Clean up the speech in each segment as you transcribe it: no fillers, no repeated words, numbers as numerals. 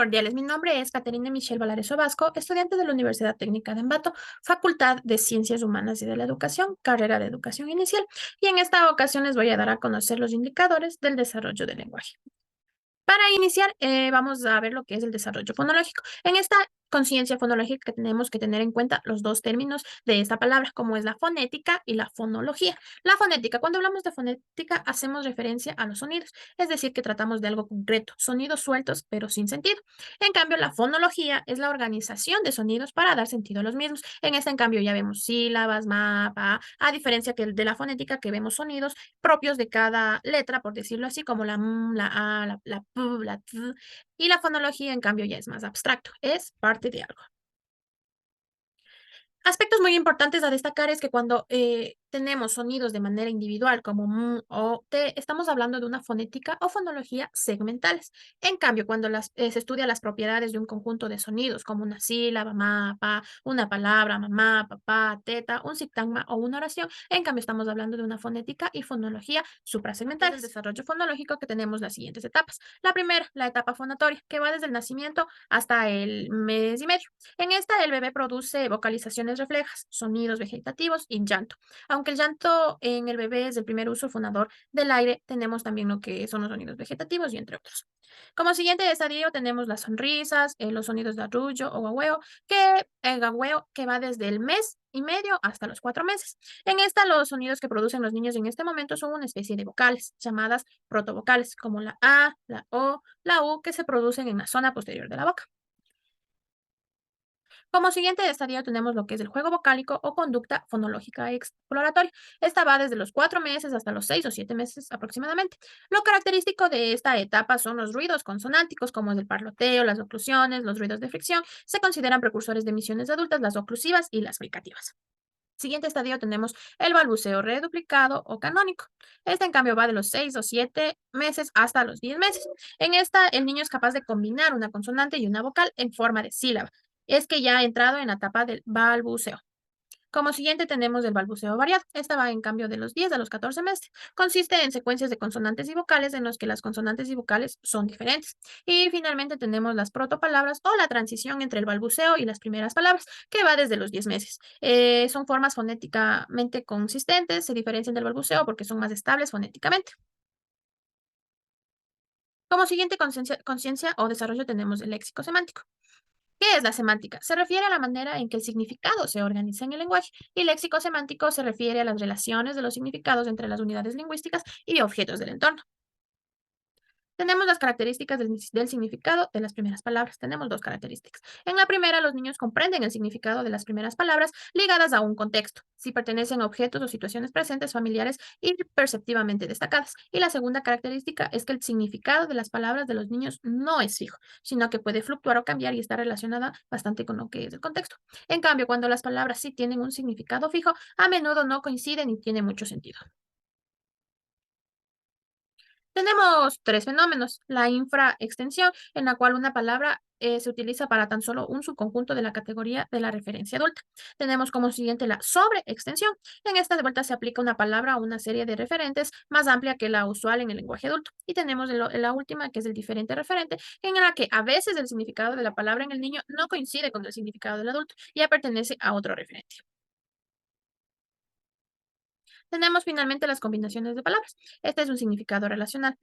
Cordiales, mi nombre es Caterina Michelle Valareso Vasco, estudiante de la Universidad Técnica de Ambato, Facultad de Ciencias Humanas y de la Educación, carrera de Educación Inicial, y en esta ocasión les voy a dar a conocer los indicadores del desarrollo del lenguaje. Para iniciar, vamos a ver lo que es el desarrollo fonológico. En esta conciencia fonológica tenemos que tener en cuenta los dos términos de esta palabra, como es la fonética y la fonología. La fonética, cuando hablamos de fonética, hacemos referencia a los sonidos, es decir, que tratamos de algo concreto, sonidos sueltos pero sin sentido. En cambio, la fonología es la organización de sonidos para dar sentido a los mismos. En esta, en cambio, ya vemos sílabas, mapa, a diferencia que el de la fonética, que vemos sonidos propios de cada letra, por decirlo así, como la m, la a, la p, la t, y la fonología, en cambio, ya es más abstracto, es parte de algo. Aspectos muy importantes a destacar es que cuando tenemos sonidos de manera individual como o t, estamos hablando de una fonética o fonología segmentales. En cambio, cuando se estudia las propiedades de un conjunto de sonidos como una sílaba, ma, pa, una palabra, mamá, papá, teta, un sintagma o una oración, en cambio estamos hablando de una fonética y fonología suprasegmentales. En el desarrollo fonológico que tenemos las siguientes etapas. La primera, la etapa fonatoria, que va desde el nacimiento hasta el mes y medio. En esta, el bebé produce vocalizaciones reflejas, sonidos vegetativos y llanto. Aunque el llanto en el bebé es el primer uso fonador del aire, tenemos también lo que son los sonidos vegetativos y entre otros. Como siguiente estadio tenemos las sonrisas, los sonidos de arrullo o guagüeo, que el guagüeo que va desde el mes y medio hasta los 4 meses. En esta, los sonidos que producen los niños en este momento son una especie de vocales, llamadas protovocales, como la A, la O, la U, que se producen en la zona posterior de la boca. Como siguiente estadio tenemos lo que es el juego vocálico o conducta fonológica exploratoria. Esta va desde los 4 meses hasta los 6 o 7 meses aproximadamente. Lo característico de esta etapa son los ruidos consonánticos, como es el parloteo, las oclusiones, los ruidos de fricción. Se consideran precursores de emisiones adultas, las oclusivas y las fricativas. Siguiente estadio tenemos el balbuceo reduplicado o canónico. Este, en cambio, va de los 6 o 7 meses hasta los 10 meses. En esta, el niño es capaz de combinar una consonante y una vocal en forma de sílaba. Es que ya ha entrado en la etapa del balbuceo. Como siguiente tenemos el balbuceo variado. Esta va en cambio de los 10 a los 14 meses. Consiste en secuencias de consonantes y vocales en los que las consonantes y vocales son diferentes. Y finalmente tenemos las protopalabras o la transición entre el balbuceo y las primeras palabras, que va desde los 10 meses. Son formas fonéticamente consistentes, se diferencian del balbuceo porque son más estables fonéticamente. Como siguiente conciencia o desarrollo tenemos el léxico semántico. ¿Qué es la semántica? Se refiere a la manera en que el significado se organiza en el lenguaje, y léxico semántico se refiere a las relaciones de los significados entre las unidades lingüísticas y objetos del entorno. Tenemos las características del significado de las primeras palabras. Tenemos dos características. En la primera, los niños comprenden el significado de las primeras palabras ligadas a un contexto, si pertenecen a objetos o situaciones presentes, familiares y perceptivamente destacadas. Y la segunda característica es que el significado de las palabras de los niños no es fijo, sino que puede fluctuar o cambiar y está relacionada bastante con lo que es el contexto. En cambio, cuando las palabras sí tienen un significado fijo, a menudo no coinciden y tienen mucho sentido. Tenemos tres fenómenos. La infraextensión, en la cual una palabra se utiliza para tan solo un subconjunto de la categoría de la referencia adulta. Tenemos como siguiente la sobreextensión. En esta de vuelta se aplica una palabra a una serie de referentes más amplia que la usual en el lenguaje adulto. Y tenemos la última, que es el diferente referente, en la que a veces el significado de la palabra en el niño no coincide con el significado del adulto, ya pertenece a otro referente. Tenemos finalmente las combinaciones de palabras. Este es un significado relacional.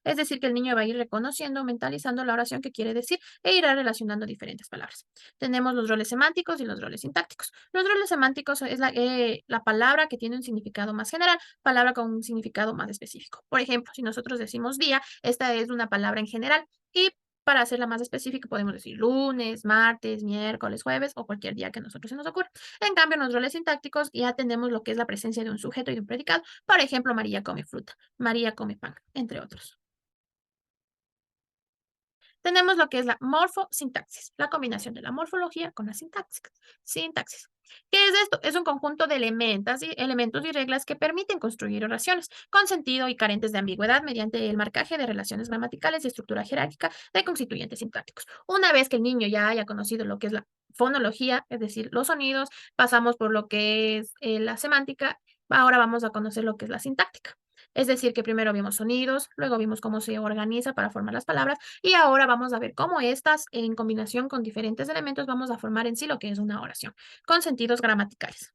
Es decir, que el niño va a ir reconociendo, mentalizando la oración que quiere decir e irá relacionando diferentes palabras. Tenemos los roles semánticos y los roles sintácticos. Los roles semánticos es la palabra que tiene un significado más general, palabra con un significado más específico. Por ejemplo, si nosotros decimos día, esta es una palabra en general y para hacerla más específica podemos decir lunes, martes, miércoles, jueves o cualquier día que a nosotros se nos ocurra. En cambio, en los roles sintácticos ya tenemos lo que es la presencia de un sujeto y de un predicado. Por ejemplo, María come fruta, María come pan, entre otros. Tenemos lo que es la morfosintaxis, la combinación de la morfología con la sintaxis. Sintaxis. ¿Qué es esto? Es un conjunto de elementos y reglas que permiten construir oraciones con sentido y carentes de ambigüedad mediante el marcaje de relaciones gramaticales y estructura jerárquica de constituyentes sintácticos. Una vez que el niño ya haya conocido lo que es la fonología, es decir, los sonidos, pasamos por lo que es la semántica, ahora vamos a conocer lo que es la sintáctica. Es decir, que primero vimos sonidos, luego vimos cómo se organiza para formar las palabras y ahora vamos a ver cómo estas, en combinación con diferentes elementos, vamos a formar en sí lo que es una oración, con sentidos gramaticales.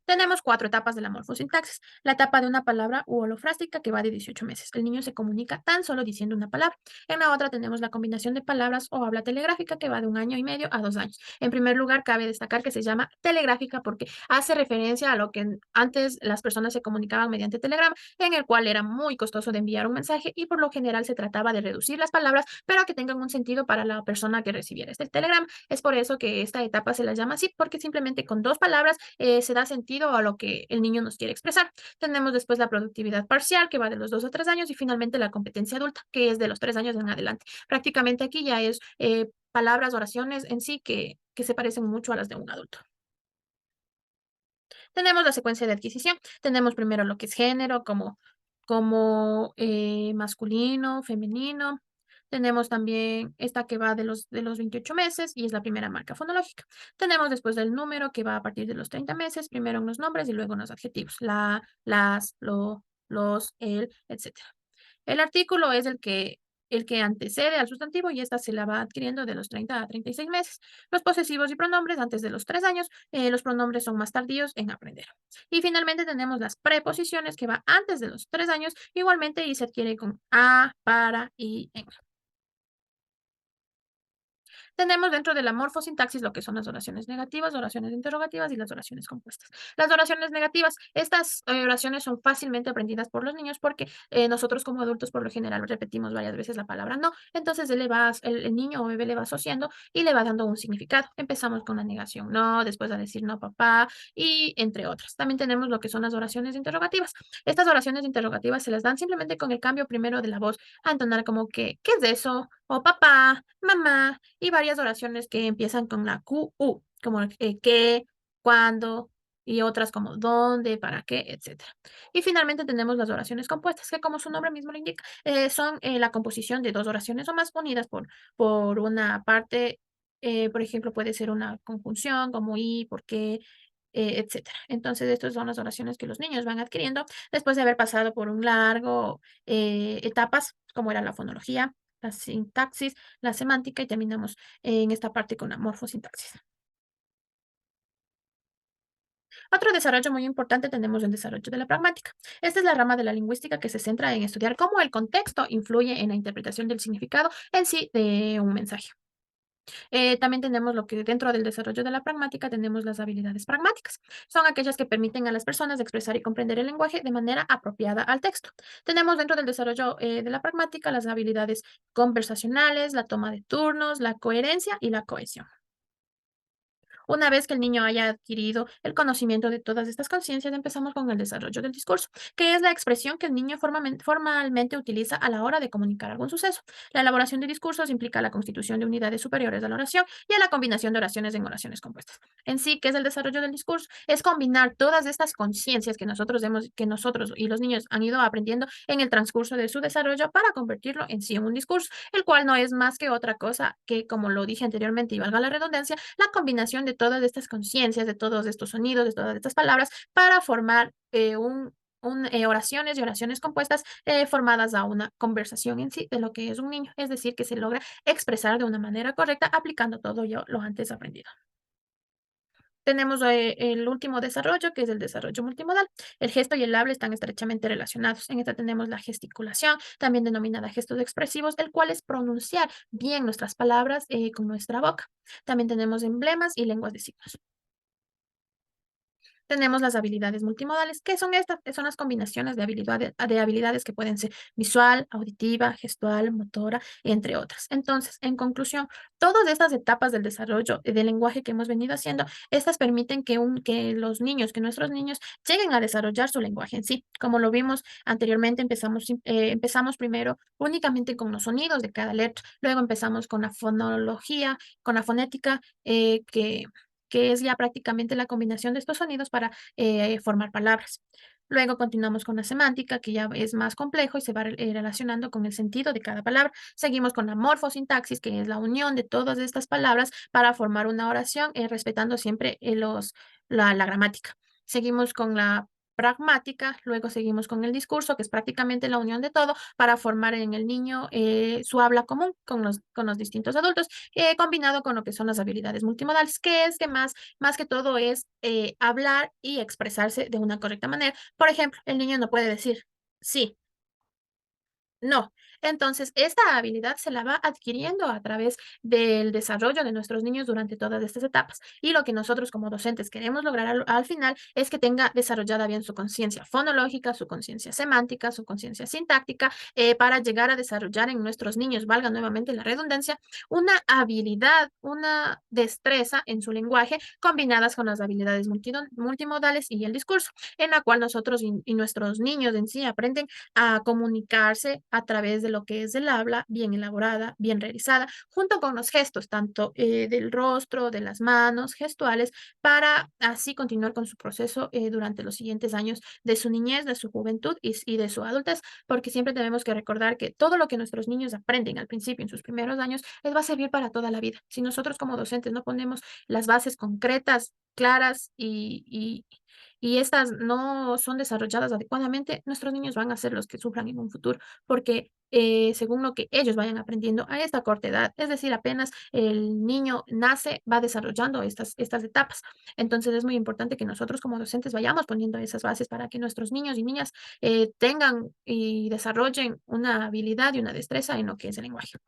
Tenemos cuatro etapas de la morfosintaxis. La etapa de una palabra u holofrástica que va de 18 meses. El niño se comunica tan solo diciendo una palabra. En la otra tenemos la combinación de palabras o habla telegráfica que va de 1 año y medio a 2 años. En primer lugar, cabe destacar que se llama telegráfica porque hace referencia a lo que antes las personas se comunicaban mediante telegrama, en el cual era muy costoso de enviar un mensaje y por lo general se trataba de reducir las palabras, pero que tengan un sentido para la persona que recibiera este telegrama. Es por eso que esta etapa se la llama así, porque simplemente con dos palabras se da sentido a lo que el niño nos quiere expresar. Tenemos después la productividad parcial, que va de los 2 a 3 años, y finalmente la competencia adulta, que es de los 3 años en adelante. Prácticamente aquí ya es palabras, oraciones en sí que se parecen mucho a las de un adulto. Tenemos la secuencia de adquisición. Tenemos primero lo que es género, como masculino, femenino. Tenemos también esta que va de los 28 meses y es la primera marca fonológica. Tenemos después el número que va a partir de los 30 meses, primero en los nombres y luego en los adjetivos, la, las, lo, los, el, etcétera. El artículo es el que antecede al sustantivo y esta se la va adquiriendo de los 30 a 36 meses. Los posesivos y pronombres antes de los 3 años, los pronombres son más tardíos en aprender. Y finalmente tenemos las preposiciones que va antes de los 3 años igualmente y se adquiere con a, para y en. Tenemos dentro de la morfosintaxis lo que son las oraciones negativas, oraciones interrogativas y las oraciones compuestas. Las oraciones negativas, estas oraciones son fácilmente aprendidas por los niños porque nosotros como adultos por lo general repetimos varias veces la palabra no, entonces el niño o bebé le va asociando y le va dando un significado. Empezamos con la negación no, después a decir no papá y entre otras. También tenemos lo que son las oraciones interrogativas. Estas oraciones interrogativas se las dan simplemente con el cambio primero de la voz a entonar como que, ¿qué es eso? O papá, mamá, y varias oraciones que empiezan con la Q, U, como qué, cuándo, y otras como dónde, para qué, etcétera. Y finalmente tenemos las oraciones compuestas, que como su nombre mismo lo indica, son la composición de dos oraciones o más unidas por una parte, por ejemplo, puede ser una conjunción como y, por qué, etcétera. Entonces, estas son las oraciones que los niños van adquiriendo después de haber pasado por un largo etapas, como era la fonología, la sintaxis, la semántica y terminamos en esta parte con la morfosintaxis. Otro desarrollo muy importante tenemos el desarrollo de la pragmática. Esta es la rama de la lingüística que se centra en estudiar cómo el contexto influye en la interpretación del significado en sí de un mensaje. También tenemos lo que dentro del desarrollo de la pragmática tenemos las habilidades pragmáticas. Son aquellas que permiten a las personas expresar y comprender el lenguaje de manera apropiada al texto. Tenemos dentro del desarrollo de la pragmática las habilidades conversacionales, la toma de turnos, la coherencia y la cohesión. Una vez que el niño haya adquirido el conocimiento de todas estas conciencias, empezamos con el desarrollo del discurso, que es la expresión que el niño formalmente utiliza a la hora de comunicar algún suceso. La elaboración de discursos implica la constitución de unidades superiores a la oración y a la combinación de oraciones en oraciones compuestas. En sí, ¿qué es el desarrollo del discurso? Es combinar todas estas conciencias que nosotros y los niños han ido aprendiendo en el transcurso de su desarrollo para convertirlo en sí en un discurso, el cual no es más que otra cosa que, como lo dije anteriormente y valga la redundancia, la combinación de todas estas conciencias, de todos estos sonidos, de todas estas palabras, para formar oraciones y oraciones compuestas formadas a una conversación en sí de lo que es un niño, es decir, que se logra expresar de una manera correcta aplicando todo lo antes aprendido. Tenemos el último desarrollo, que es el desarrollo multimodal. El gesto y el habla están estrechamente relacionados. En esta tenemos la gesticulación, también denominada gestos expresivos, el cual es pronunciar bien nuestras palabras con nuestra boca. También tenemos emblemas y lenguas de signos. Tenemos las habilidades multimodales. ¿Qué son estas? Son las combinaciones de habilidades que pueden ser visual, auditiva, gestual, motora, entre otras. Entonces, en conclusión, todas estas etapas del desarrollo del lenguaje que hemos venido haciendo, estas permiten que los niños, que nuestros niños lleguen a desarrollar su lenguaje en sí. Como lo vimos anteriormente, empezamos primero únicamente con los sonidos de cada letra, luego empezamos con la fonología, con la fonética, que es ya prácticamente la combinación de estos sonidos para formar palabras. Luego continuamos con la semántica, que ya es más complejo y se va relacionando con el sentido de cada palabra. Seguimos con la morfosintaxis, que es la unión de todas estas palabras para formar una oración, respetando siempre la gramática. Seguimos con la pragmática, luego seguimos con el discurso, que es prácticamente la unión de todo, para formar en el niño su habla común con los distintos adultos, combinado con lo que son las habilidades multimodales, que es que más que todo es hablar y expresarse de una correcta manera. Por ejemplo, el niño no puede decir sí, no. Entonces, esta habilidad se la va adquiriendo a través del desarrollo de nuestros niños durante todas estas etapas. Y lo que nosotros como docentes queremos lograr al final es que tenga desarrollada bien su conciencia fonológica, su conciencia semántica, su conciencia sintáctica, para llegar a desarrollar en nuestros niños, valga nuevamente la redundancia, una habilidad, una destreza en su lenguaje combinadas con las habilidades multimodales y el discurso, en la cual nosotros y nuestros niños en sí aprenden a comunicarse a través de lo que es el habla bien elaborada, bien realizada, junto con los gestos, tanto del rostro, de las manos, gestuales, para así continuar con su proceso durante los siguientes años de su niñez, de su juventud y de su adultez, porque siempre tenemos que recordar que todo lo que nuestros niños aprenden al principio, en sus primeros años, les va a servir para toda la vida. Si nosotros como docentes no ponemos las bases concretas, claras y estas no son desarrolladas adecuadamente, nuestros niños van a ser los que sufran en un futuro, porque según lo que ellos vayan aprendiendo a esta corta edad, es decir, apenas el niño nace, va desarrollando estas etapas. Entonces es muy importante que nosotros como docentes vayamos poniendo esas bases para que nuestros niños y niñas tengan y desarrollen una habilidad y una destreza en lo que es el lenguaje.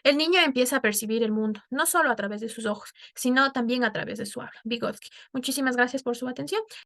El niño empieza a percibir el mundo, no solo a través de sus ojos, sino también a través de su habla. Vygotsky. Muchísimas gracias por su atención.